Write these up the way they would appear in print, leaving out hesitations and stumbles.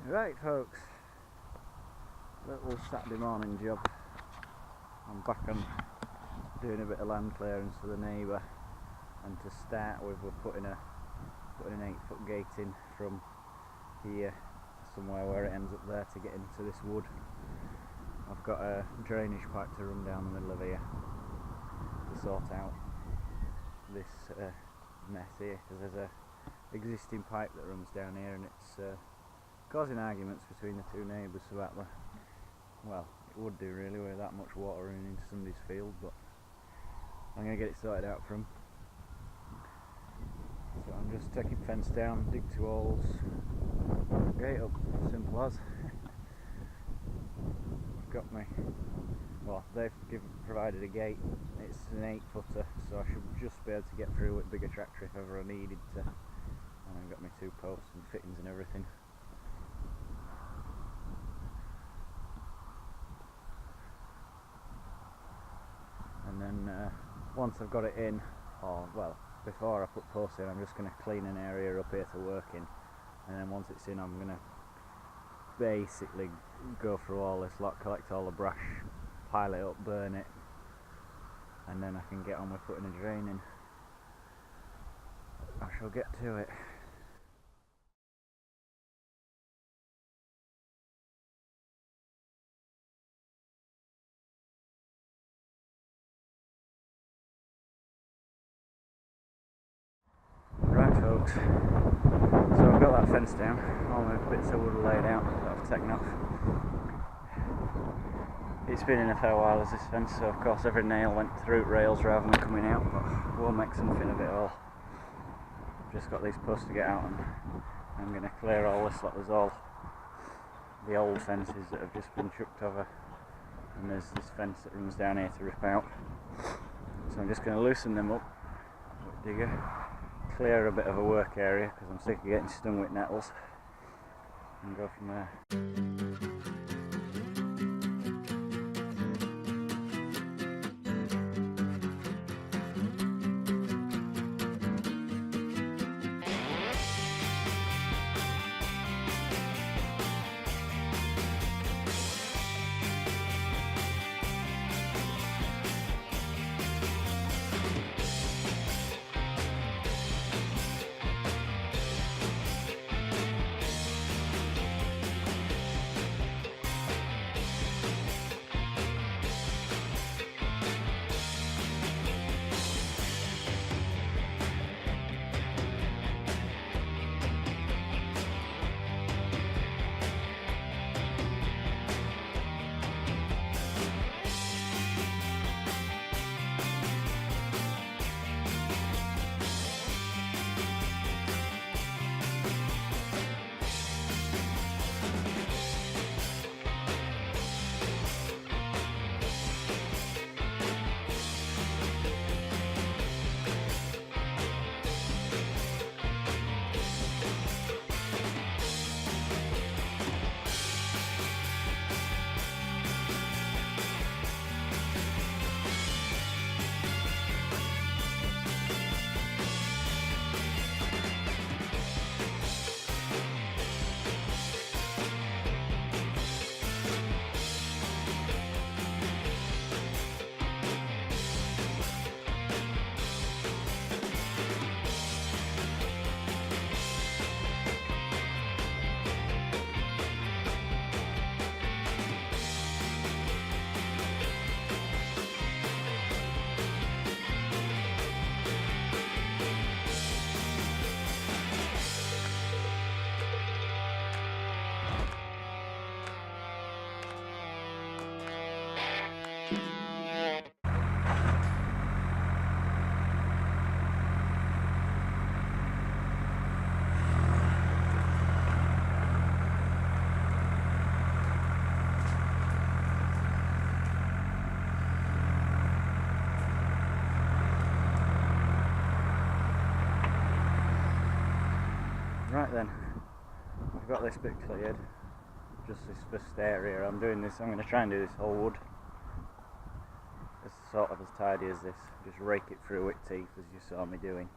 Right folks, little Saturday morning job. I'm back on doing a bit of land clearance for the neighbour, and to start with we're putting an 8-foot gate in from here somewhere where it ends up there to get into this wood. I've got a drainage pipe to run down the middle of here to sort out this mess here, because there's a existing pipe that runs down here and it's causing arguments between the two neighbours about well, it would do really with that much water running into somebody's field, but I'm going to get it sorted out for them. So I'm just taking fence down, dig 2 holes, gate up, simple as. I've got they've provided a gate, it's an 8-footer, so I should just be able to get through with a bigger tractor if ever I needed to. And I've got my 2 posts and fittings and everything. And then once I've got it in, before I put posts in, I'm just going to clean an area up here to work in, and then once it's in I'm going to basically go through all this lot, collect all the brush, pile it up, burn it, and then I can get on with putting a drain in. I shall get to it. Right folks, so I've got that fence down, all my bits of wood are laid out that I've taken off. It's been in a fair while as this fence, so of course every nail went through rails rather than coming out, but we'll make something of it all. I've just got these posts to get out, and I'm going to clear all this lot. There's all the old fences that have just been chucked over, and there's this fence that runs down here to rip out. So I'm just going to loosen them up with a digger, clear a bit of a work area because I'm sick of getting stung with nettles, and go from there. Right then, I've got this bit cleared, just this first area. I'm going to try and do this whole wood as sort of as tidy as this, just rake it through with teeth as you saw me doing.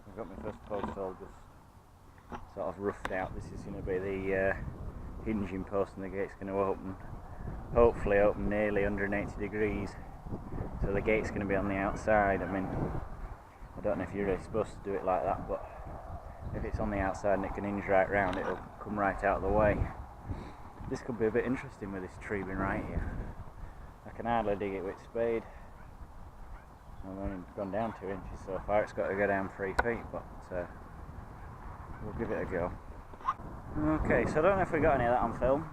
I've got my first post hole just sort of roughed out. This is going to be the hinging post, and the gate's going to open, hopefully open nearly 180 degrees, so the gate's going to be on the outside. I mean, I don't know if you're really supposed to do it like that, but if it's on the outside and it can hinge right round, it'll come right out of the way. This could be a bit interesting with this tree being right here. I can hardly dig it with spade. I've only gone down 2 inches so far. It's got to go down 3 feet, but we'll give it a go. Okay, so I don't know if we got any of that on film,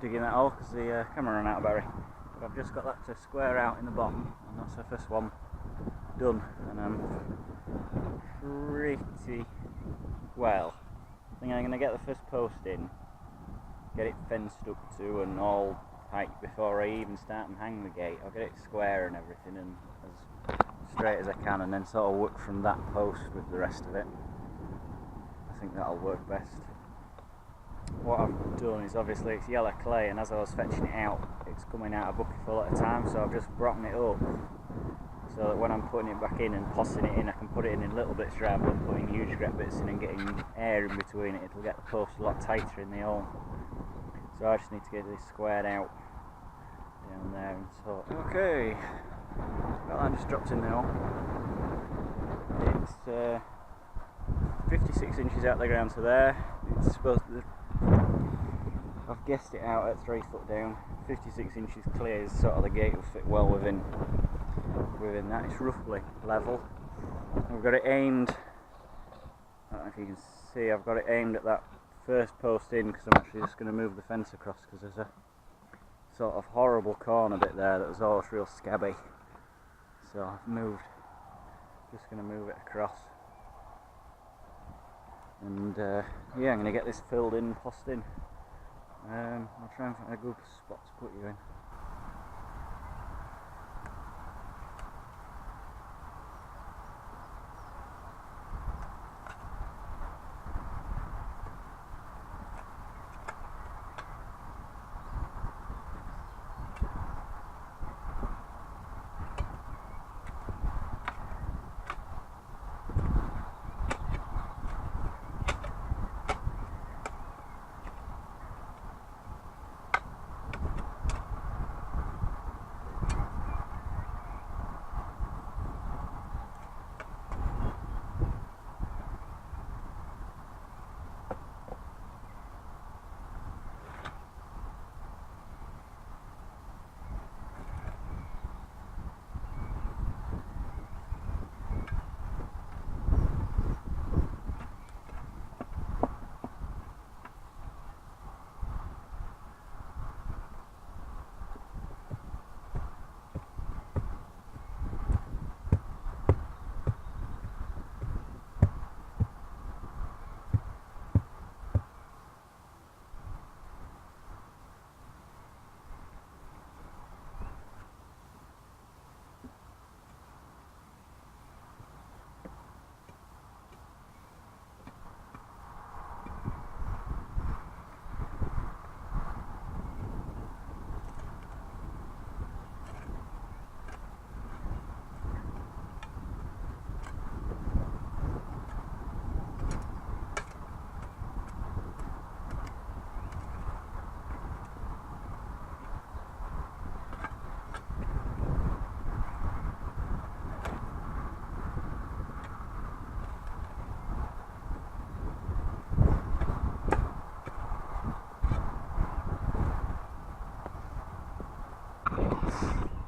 digging that hole, because the camera ran out of battery. But I've just got that to square out in the bottom, and that's the first one done. And I'm pretty well. I think I'm going to get the first post in, get it fenced up to and all tight before I even start and hang the gate. I'll get it square and everything, and as straight as I can, and then sort of work from that post with the rest of it. I think that'll work best. What I've done is, obviously it's yellow clay, and as I was fetching it out, it's coming out a bucketful at a time, so I've just broken it up so that when I'm putting it back in and tossing it in, I can put it in little bits rather than putting huge great bits in and getting air in between it. It'll get the post a lot tighter in the hole. So I just need to get this squared out down there and so. Okay, well, I just dropped in the hole. It's 56 inches out of the ground to there. It's supposed to, I've guessed it out at 3 foot down. 56 inches clear is sort of the gate will fit well within that. It's roughly level. I've got it aimed, I don't know if you can see, I've got it aimed at that first post in, because I'm actually just going to move the fence across, because there's a sort of horrible corner bit there that was always real scabby. So I've moved, just going to move it across. And yeah, I'm going to get this filled in, post in. I'll try and find a good spot to put you in.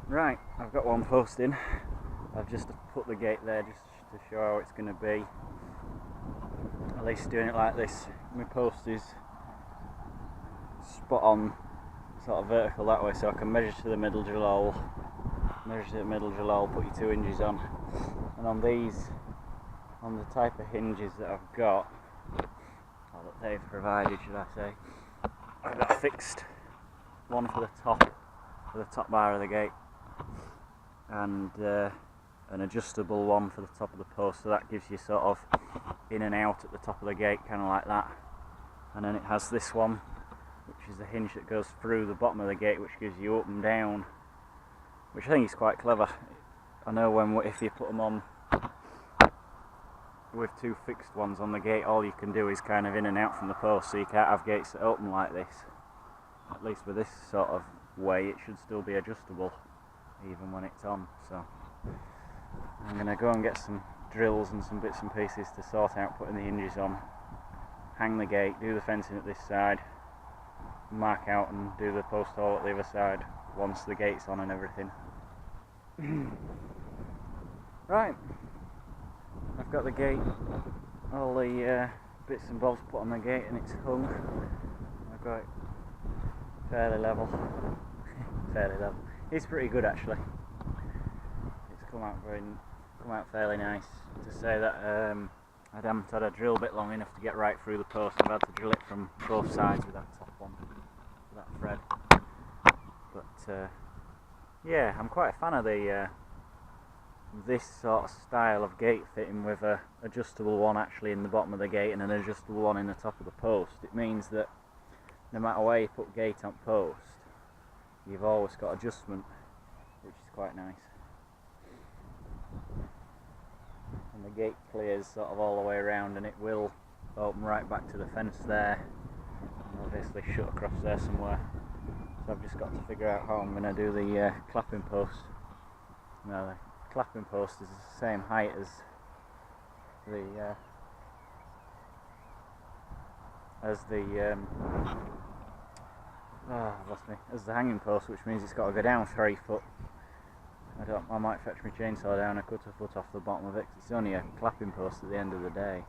Right, I've got one post in. I've just put the gate there just to show how it's going to be. At least doing it like this, my post is spot on, sort of vertical that way, so I can measure to the middle drill hole, put your 2 hinges on. And on these, on the type of hinges that I've got, or that they've provided, should I say, I've got a fixed one for the top bar of the gate, and an adjustable one for the top of the post, so that gives you sort of in and out at the top of the gate, kind of like that. And then it has this one, which is the hinge that goes through the bottom of the gate, which gives you up and down, which I think is quite clever. I know if you put them on with two fixed ones on the gate, all you can do is kind of in and out from the post, so you can't have gates that open like this. At least with this sort of way, it should still be adjustable even when it's on. So I'm going to go and get some drills and some bits and pieces to sort out putting the hinges on, hang the gate, do the fencing at this side, mark out and do the post hole at the other side once the gate's on and everything. Right, I've got the gate, all the bits and bobs put on the gate, and it's hung. I've got it fairly level. Fairly level. It's pretty good actually. It's come out fairly nice. To say that I haven't had a drill bit long enough to get right through the post. I've had to drill it from both sides with that top one, that thread. But yeah, I'm quite a fan of the this sort of style of gate fitting, with a adjustable one actually in the bottom of the gate and an adjustable one in the top of the post. It means that no matter where you put gate on post, you've always got adjustment, which is quite nice. And the gate clears sort of all the way around, and it will open right back to the fence there, and obviously shut across there somewhere. So I've just got to figure out how I'm going to do the clapping post. Now the clapping post is the same height as the as the hanging post, which means it's got to go down 3 foot. I might fetch my chainsaw down and cut a foot off the bottom of it, 'cause it's only a clapping post at the end of the day.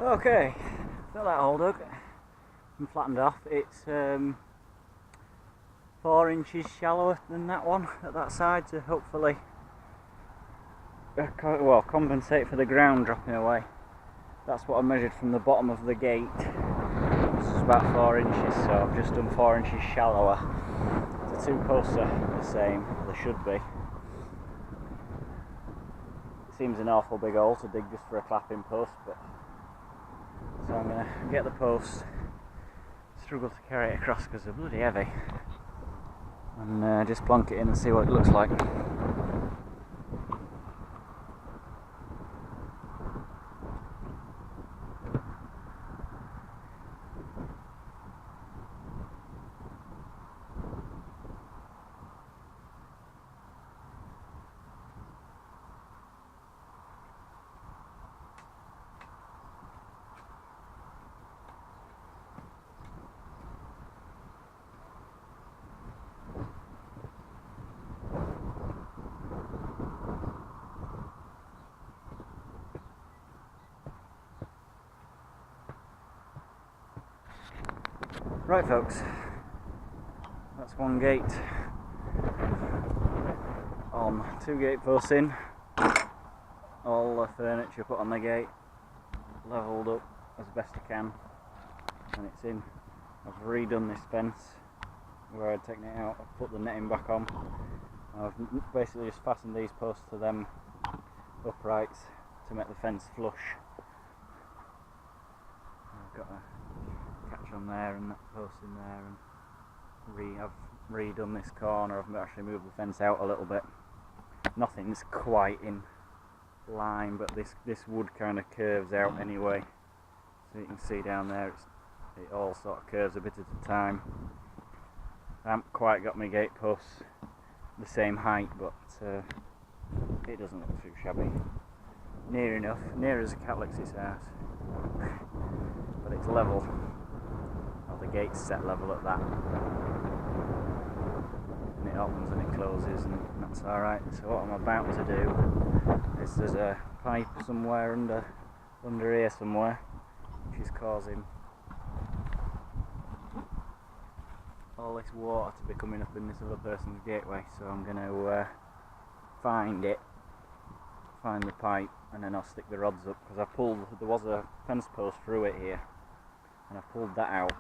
Okay, got that all dug and flattened off. It's 4 inches shallower than that one at that side, to hopefully compensate for the ground dropping away. That's what I measured from the bottom of the gate. This is about 4 inches, so I've just done 4 inches shallower. The two posts are the same, they should be. It seems an awful big hole to dig just for a clapping post, but so I'm going to get the post, struggle to carry it across because they're bloody heavy, and just plonk it in and see what it looks like. Right folks, that's one gate on, 2 gate posts in, all the furniture put on the gate, levelled up as best I can, and it's in. I've redone this fence where I'd taken it out, I've put the netting back on. I've basically just fastened these posts to them uprights to make the fence flush. got a catch on there and that post in there, and I've redone this corner. I've actually moved the fence out a little bit. Nothing's quite in line, but this wood kind of curves out anyway, so you can see down there it all sort of curves a bit at a time. I haven't quite got my gate posts the same height, but it doesn't look too shabby. Near enough, near as Takeuchi's house, but it's level. Well, the gate's set level at that, and it opens and it closes, and that's alright. So what I'm about to do is, there's a pipe somewhere under here somewhere, which is causing all this water to be coming up in this other person's gateway. So I'm going to find the pipe, and then I'll stick the rods up, because there was a fence post through it here, and I pulled that out,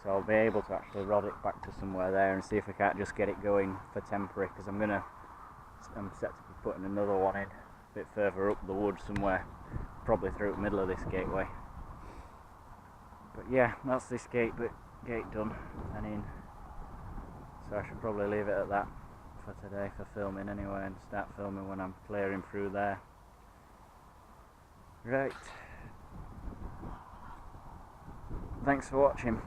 so I'll be able to actually rod it back to somewhere there and see if I can't just get it going for temporary, because I'm set to be putting another one in a bit further up the wood somewhere, probably through the middle of this gateway. But yeah, that's this gate done and in, so I should probably leave it at that for today for filming anyway, and start filming when I'm clearing through there. Right, thanks for watching.